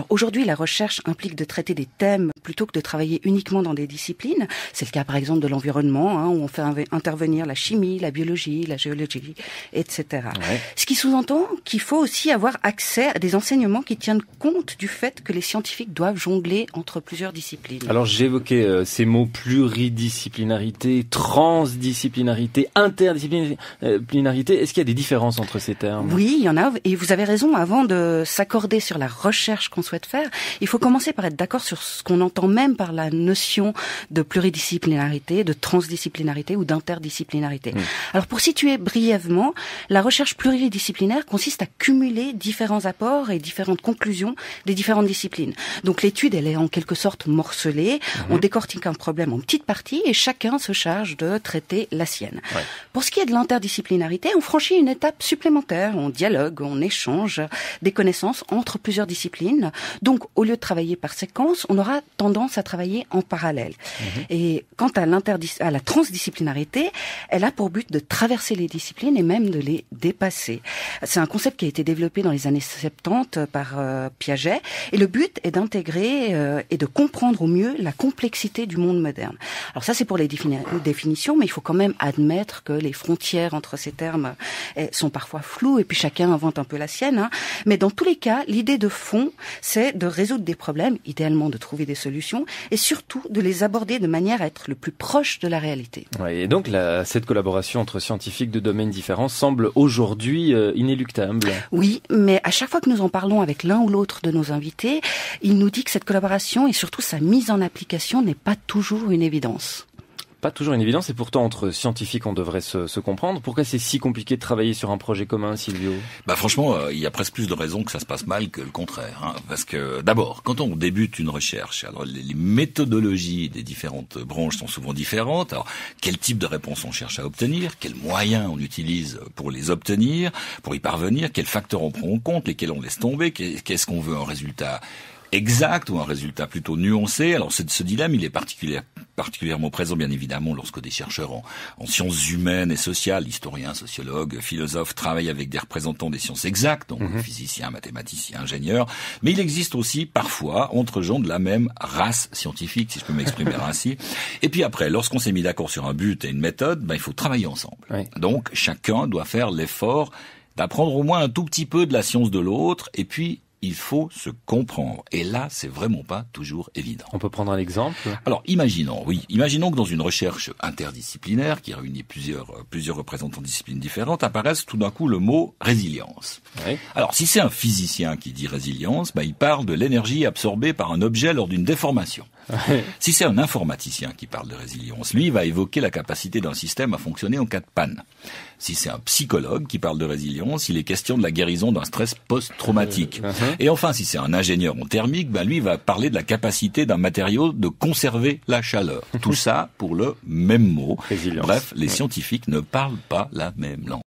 Alors aujourd'hui, la recherche implique de traiter des thèmes plutôt que de travailler uniquement dans des disciplines. C'est le cas par exemple de l'environnement, où on fait intervenir la chimie, la biologie, la géologie, etc. Ouais. Ce qui sous-entend qu'il faut aussi avoir accès à des enseignements qui tiennent compte du fait que les scientifiques doivent jongler entre plusieurs disciplines. Alors j'évoquais ces mots pluridisciplinarité, transdisciplinarité, interdisciplinarité. Est-ce qu'il y a des différences entre ces termes ? Oui, il y en a, et vous avez raison, avant de s'accorder sur la recherche qu'on souhaite faire, il faut commencer par être d'accord sur ce qu'on entend même par la notion de pluridisciplinarité, de transdisciplinarité ou d'interdisciplinarité. Alors pour situer brièvement, la recherche pluridisciplinaire consiste à cumuler différents apports et différentes conclusions des différentes disciplines. Donc l'étude, elle est en quelque sorte morcelée, on décortique un problème en petites parties et chacun se charge de traiter la sienne. Ouais. Pour ce qui est de l'interdisciplinarité, on franchit une étape supplémentaire, on dialogue, on échange des connaissances entre plusieurs disciplines. Donc, au lieu de travailler par séquence, on aura tendance à travailler en parallèle. Et quant à la transdisciplinarité, elle a pour but de traverser les disciplines et même de les dépasser. C'est un concept qui a été développé dans les années 70 par Piaget. Et le but est d'intégrer et de comprendre au mieux la complexité du monde moderne. Alors ça, c'est pour les définitions, mais il faut quand même admettre que les frontières entre ces termes sont parfois floues et puis chacun invente un peu la sienne. Mais dans tous les cas, l'idée de fond, c'est de résoudre des problèmes, idéalement de trouver des solutions, et surtout de les aborder de manière à être le plus proche de la réalité. Ouais, et donc cette collaboration entre scientifiques de domaines différents semble aujourd'hui inéluctable. Oui, mais à chaque fois que nous en parlons avec l'un ou l'autre de nos invités, il nous dit que cette collaboration et surtout sa mise en application n'est pas toujours une évidence. Pas toujours une évidence, et pourtant entre scientifiques on devrait se comprendre. Pourquoi c'est si compliqué de travailler sur un projet commun, Silvio ? Franchement, il y a presque plus de raisons que ça se passe mal que le contraire. Parce que d'abord, quand on débute une recherche, alors les méthodologies des différentes branches sont souvent différentes. Alors, quel type de réponse on cherche à obtenir ? Quels moyens on utilise pour les obtenir, pour y parvenir ? Quels facteurs on prend en compte ? Lesquels on laisse tomber ? Qu'est-ce qu'on veut en résultat exact ou un résultat plutôt nuancé? Alors ce dilemme, il est particulièrement présent bien évidemment lorsque des chercheurs en sciences humaines et sociales, historiens, sociologues, philosophes, travaillent avec des représentants des sciences exactes, donc physiciens, mathématiciens, ingénieurs, mais il existe aussi parfois entre gens de la même race scientifique, si je peux m'exprimer ainsi. Et puis après, lorsqu'on s'est mis d'accord sur un but et une méthode, il faut travailler ensemble. Oui. Donc chacun doit faire l'effort d'apprendre au moins un tout petit peu de la science de l'autre, et puis il faut se comprendre. Et là, c'est vraiment pas toujours évident. On peut prendre un exemple ? Alors, imaginons que dans une recherche interdisciplinaire qui réunit plusieurs représentants de disciplines différentes, apparaisse tout d'un coup le mot résilience. Oui. Alors, si c'est un physicien qui dit résilience, il parle de l'énergie absorbée par un objet lors d'une déformation. Oui. Si c'est un informaticien qui parle de résilience, lui, il va évoquer la capacité d'un système à fonctionner en cas de panne. Si c'est un psychologue qui parle de résilience, il est question de la guérison d'un stress post-traumatique. Et enfin, si c'est un ingénieur en thermique, lui, il va parler de la capacité d'un matériau de conserver la chaleur. Tout ça pour le même mot. Résilience. Bref, les scientifiques ne parlent pas la même langue.